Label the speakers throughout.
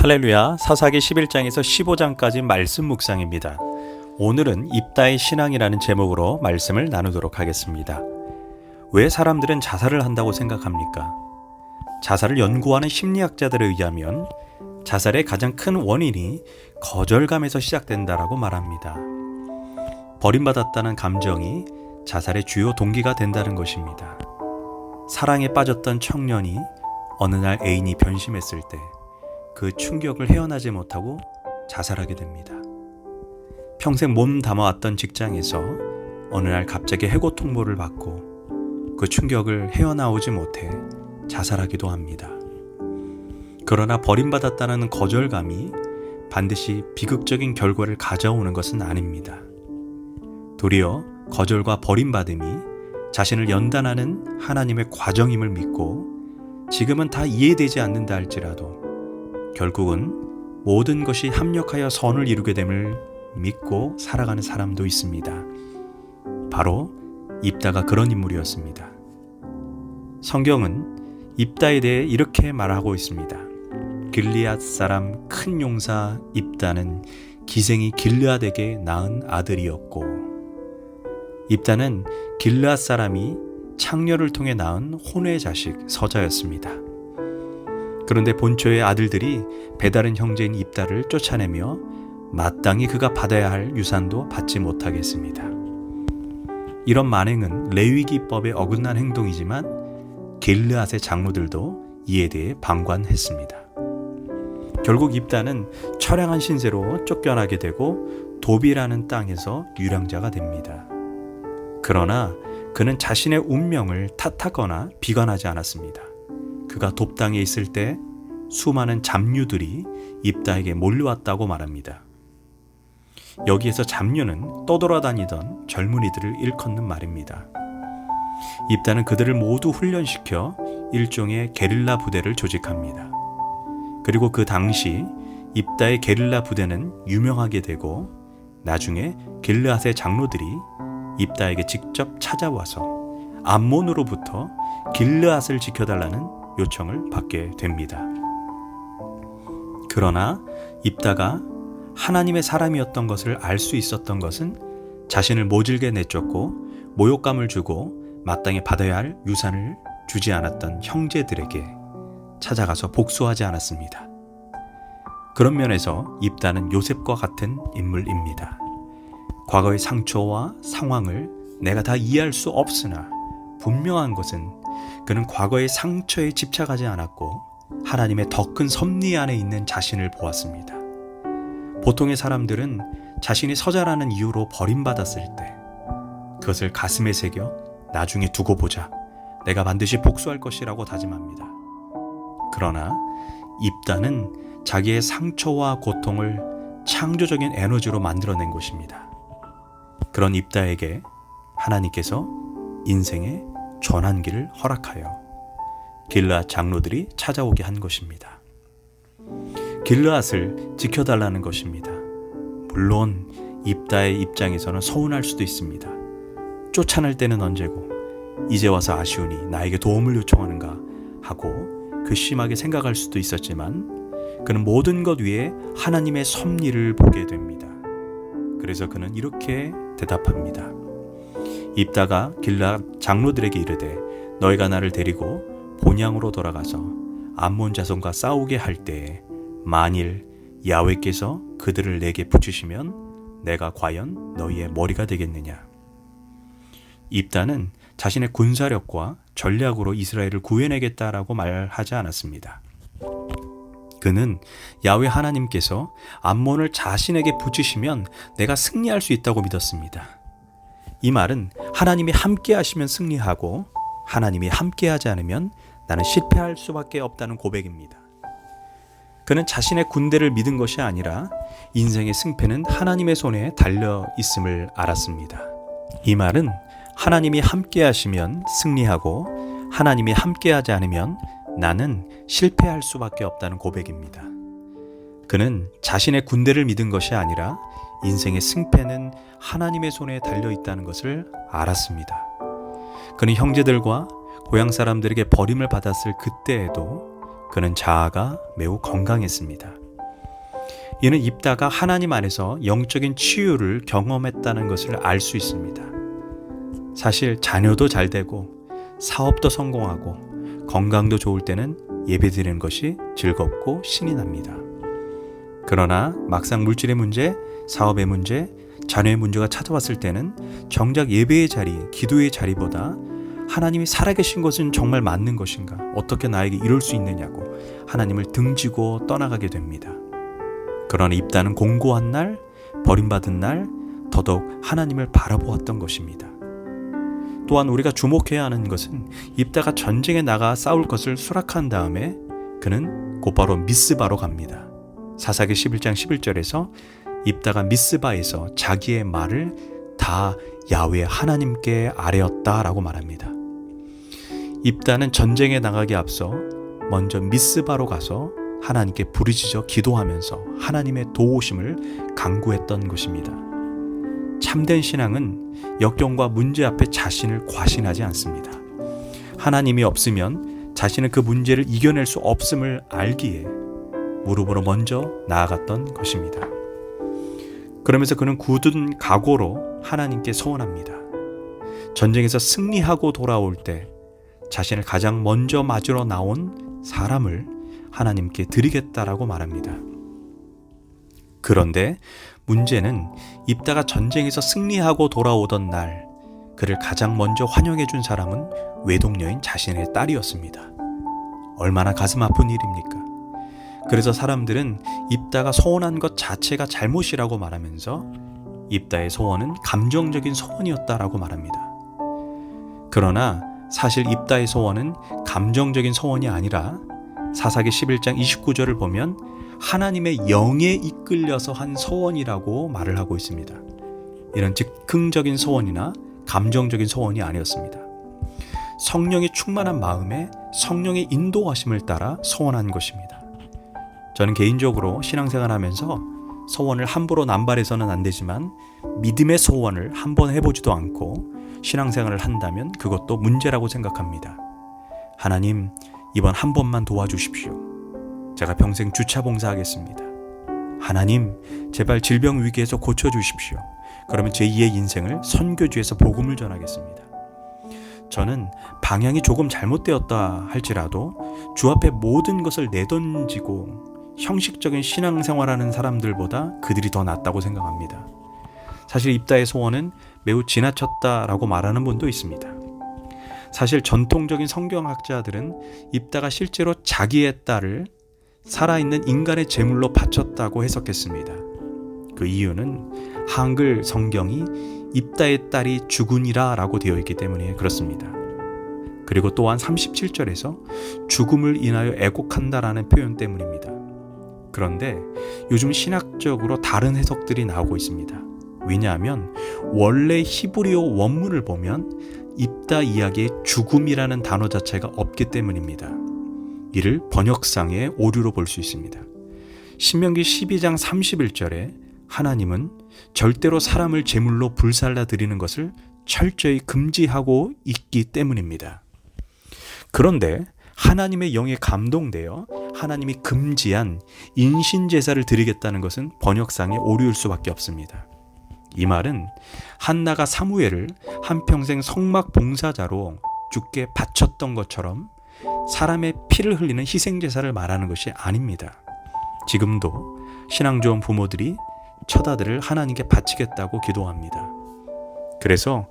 Speaker 1: 할렐루야, 사사기 11장에서 15장까지 말씀 묵상입니다. 오늘은 입다의 신앙이라는 제목으로 말씀을 나누도록 하겠습니다. 왜 사람들은 자살을 한다고 생각합니까? 자살을 연구하는 심리학자들에 의하면 자살의 가장 큰 원인이 거절감에서 시작된다라고 말합니다. 버림받았다는 감정이 자살의 주요 동기가 된다는 것입니다. 사랑에 빠졌던 청년이 어느 날 애인이 변심했을 때 그 충격을 헤어나지 못하고 자살하게 됩니다. 평생 몸 담아왔던 직장에서 어느 날 갑자기 해고 통보를 받고 그 충격을 헤어나오지 못해 자살하기도 합니다. 그러나 버림받았다는 거절감이 반드시 비극적인 결과를 가져오는 것은 아닙니다. 도리어 거절과 버림받음이 자신을 연단하는 하나님의 과정임을 믿고 지금은 다 이해되지 않는다 할지라도 결국은 모든 것이 합력하여 선을 이루게 됨을 믿고 살아가는 사람도 있습니다. 바로 입다가 그런 인물이었습니다. 성경은 입다에 대해 이렇게 말하고 있습니다. 길르앗 사람 큰 용사 입다는 기생이 길르앗에게 낳은 아들이었고, 입다는 길르앗 사람이 창녀를 통해 낳은 혼외 자식 서자였습니다. 그런데 본초의 아들들이 배다른 형제인 입다를 쫓아내며 마땅히 그가 받아야 할 유산도 받지 못하게 했습니다. 이런 만행은 레위기법에 어긋난 행동이지만 길르앗의 장로들도 이에 대해 방관했습니다. 결국 입다는 처량한 신세로 쫓겨나게 되고 도비라는 땅에서 유량자가 됩니다. 그러나 그는 자신의 운명을 탓하거나 비관하지 않았습니다. 그가 돕당에 있을 때 수많은 잡류들이 입다에게 몰려왔다고 말합니다. 여기에서 잡류는 떠돌아다니던 젊은이들을 일컫는 말입니다. 입다는 그들을 모두 훈련시켜 일종의 게릴라 부대를 조직합니다. 그리고 그 당시 입다의 게릴라 부대는 유명하게 되고 나중에 길르앗의 장로들이 입다에게 직접 찾아와서 암몬으로부터 길르앗을 지켜달라는 요청을 받게 됩니다. 그러나 입다가 하나님의 사람이었던 것을 알 수 있었던 것은 자신을 모질게 내쫓고 모욕감을 주고 마땅히 받아야 할 유산을 주지 않았던 형제들에게 찾아가서 복수하지 않았습니다. 그런 면에서 입다는 요셉과 같은 인물입니다. 과거의 상처와 상황을 내가 다 이해할 수 없으나 분명한 것은 그는 과거의 상처에 집착하지 않았고 하나님의 더 큰 섭리 안에 있는 자신을 보았습니다. 보통의 사람들은 자신이 서자라는 이유로 버림받았을 때 그것을 가슴에 새겨 나중에 두고 보자, 내가 반드시 복수할 것이라고 다짐합니다. 그러나 입다는 자기의 상처와 고통을 창조적인 에너지로 만들어낸 것입니다. 그런 입다에게 하나님께서 인생의 전환기를 허락하여 길르앗 장로들이 찾아오게 한 것입니다. 길르앗을 지켜달라는 것입니다. 물론 입다의 입장에서는 서운할 수도 있습니다. 쫓아낼 때는 언제고 이제 와서 아쉬우니 나에게 도움을 요청하는가 하고 괘씸하게 생각할 수도 있었지만 그는 모든 것 위에 하나님의 섭리를 보게 됩니다. 그래서 그는 이렇게 대답합니다. 입다가 길르앗 장로들에게 이르되 너희가 나를 데리고 본향으로 돌아가서 암몬 자손과 싸우게 할 때에 만일 야훼께서 그들을 내게 붙이시면 내가 과연 너희의 머리가 되겠느냐. 입다는 자신의 군사력과 전략으로 이스라엘을 구해내겠다라고 말하지 않았습니다. 그는 야훼 하나님께서 암몬을 자신에게 붙이시면 내가 승리할 수 있다고 믿었습니다. 이 말은 하나님이 함께 하시면 승리하고 하나님이 함께 하지 않으면 나는 실패할 수밖에 없다는 고백입니다. 그는 자신의 군대를 믿은 것이 아니라 인생의 승패는 하나님의 손에 달려 있음을 알았습니다. 이 말은 하나님이 함께 하시면 승리하고 하나님이 함께 하지 않으면 나는 실패할 수밖에 없다는 고백입니다. 그는 자신의 군대를 믿은 것이 아니라 인생의 승패는 하나님의 손에 달려 있다는 것을 알았습니다. 그는 형제들과 고향 사람들에게 버림을 받았을 그때에도 그는 자아가 매우 건강했습니다. 이는 입다가 하나님 안에서 영적인 치유를 경험했다는 것을 알 수 있습니다. 사실 자녀도 잘 되고 사업도 성공하고 건강도 좋을 때는 예배드리는 것이 즐겁고 신이 납니다. 그러나 막상 물질의 문제, 사업의 문제, 자녀의 문제가 찾아왔을 때는 정작 예배의 자리, 기도의 자리보다 하나님이 살아계신 것은 정말 맞는 것인가? 어떻게 나에게 이럴 수 있느냐고 하나님을 등지고 떠나가게 됩니다. 그러나 입다는 공고한 날, 버림받은 날, 더더욱 하나님을 바라보았던 것입니다. 또한 우리가 주목해야 하는 것은 입다가 전쟁에 나가 싸울 것을 수락한 다음에 그는 곧바로 미스바로 갑니다. 사사기 11장 11절에서 입다가 미스바에서 자기의 말을 다 야훼 하나님께 아뢰었다라고 말합니다. 입다는 전쟁에 나가기 앞서 먼저 미스바로 가서 하나님께 부르짖어 기도하면서 하나님의 도우심을 간구했던 것입니다. 참된 신앙은 역경과 문제 앞에 자신을 과신하지 않습니다. 하나님이 없으면 자신은 그 문제를 이겨낼 수 없음을 알기에 무릎으로 먼저 나아갔던 것입니다. 그러면서 그는 굳은 각오로 하나님께 서원합니다. 전쟁에서 승리하고 돌아올 때 자신을 가장 먼저 맞으러 나온 사람을 하나님께 드리겠다라고 말합니다. 그런데 문제는 입다가 전쟁에서 승리하고 돌아오던 날 그를 가장 먼저 환영해 준 사람은 외동녀인 자신의 딸이었습니다. 얼마나 가슴 아픈 일입니까? 그래서 사람들은 입다가 소원한 것 자체가 잘못이라고 말하면서 입다의 소원은 감정적인 소원이었다라고 말합니다. 그러나 사실 입다의 소원은 감정적인 소원이 아니라 사사기 11장 29절을 보면 하나님의 영에 이끌려서 한 소원이라고 말을 하고 있습니다. 이런 즉흥적인 소원이나 감정적인 소원이 아니었습니다. 성령이 충만한 마음에 성령의 인도하심을 따라 소원한 것입니다. 저는 개인적으로 신앙생활하면서 소원을 함부로 남발해서는 안 되지만 믿음의 소원을 한번 해보지도 않고 신앙생활을 한다면 그것도 문제라고 생각합니다. 하나님, 이번 한 번만 도와주십시오. 제가 평생 주차 봉사하겠습니다. 하나님, 제발 질병 위기에서 고쳐주십시오. 그러면 제2의 인생을 선교주에서 복음을 전하겠습니다. 저는 방향이 조금 잘못되었다 할지라도 주 앞에 모든 것을 내던지고 형식적인 신앙생활하는 사람들보다 그들이 더 낫다고 생각합니다. 사실 입다의 소원은 매우 지나쳤다라고 말하는 분도 있습니다. 사실 전통적인 성경학자들은 입다가 실제로 자기의 딸을 살아있는 인간의 제물로 바쳤다고 해석했습니다. 그 이유는 한글 성경이 입다의 딸이 죽으니라 라고 되어 있기 때문에 그렇습니다. 그리고 또한 37절에서 죽음을 인하여 애곡한다라는 표현 때문입니다. 그런데 요즘 신학적으로 다른 해석들이 나오고 있습니다. 왜냐하면 원래 히브리어 원문을 보면 입다 이야기에 죽음이라는 단어 자체가 없기 때문입니다. 이를 번역상의 오류로 볼 수 있습니다. 신명기 12장 31절에 하나님은 절대로 사람을 제물로 불살라 드리는 것을 철저히 금지하고 있기 때문입니다. 그런데 하나님의 영에 감동되어 하나님이 금지한 인신제사를 드리겠다는 것은 번역상의 오류일 수밖에 없습니다. 이 말은 한나가 사무엘을 한평생 성막 봉사자로 주께 바쳤던 것처럼 사람의 피를 흘리는 희생제사를 말하는 것이 아닙니다. 지금도 신앙 좋은 부모들이 첫 아들을 하나님께 바치겠다고 기도합니다. 그래서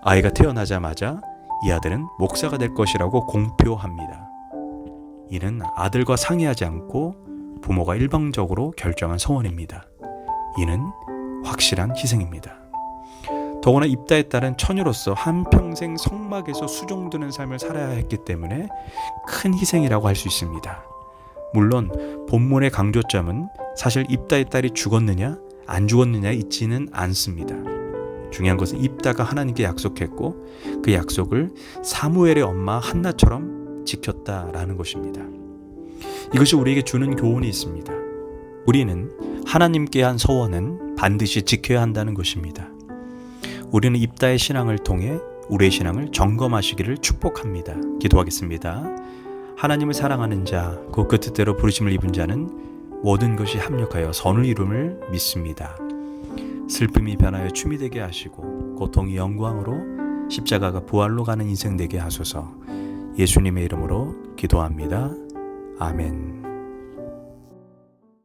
Speaker 1: 아이가 태어나자마자 이 아들은 목사가 될 것이라고 공표합니다. 이는 아들과 상의하지 않고 부모가 일방적으로 결정한 소원입니다. 이는 확실한 희생입니다. 더구나 입다에 따른 처녀로서 한평생 성막에서 수종드는 삶을 살아야 했기 때문에 큰 희생이라고 할 수 있습니다. 물론 본문의 강조점은 사실 입다의 딸이 죽었느냐 안 죽었느냐에 있지는 않습니다. 중요한 것은 입다가 하나님께 약속했고 그 약속을 사무엘의 엄마 한나처럼 지켰다라는 것입니다. 이것이 우리에게 주는 교훈이 있습니다. 우리는 하나님께 한 소원은 반드시 지켜야 한다는 것입니다. 우리는 입다의 신앙을 통해 우리의 신앙을 점검하시기를 축복합니다. 기도하겠습니다. 하나님을 사랑하는 자, 그 뜻대로 부르심을 입은 자는 모든 것이 합력하여 선을 이룸을 믿습니다. 슬픔이 변하여 춤이 되게 하시고 고통이 영광으로, 십자가가 부활로 가는 인생 되게 하소서. 예수님의 이름으로 기도합니다. 아멘.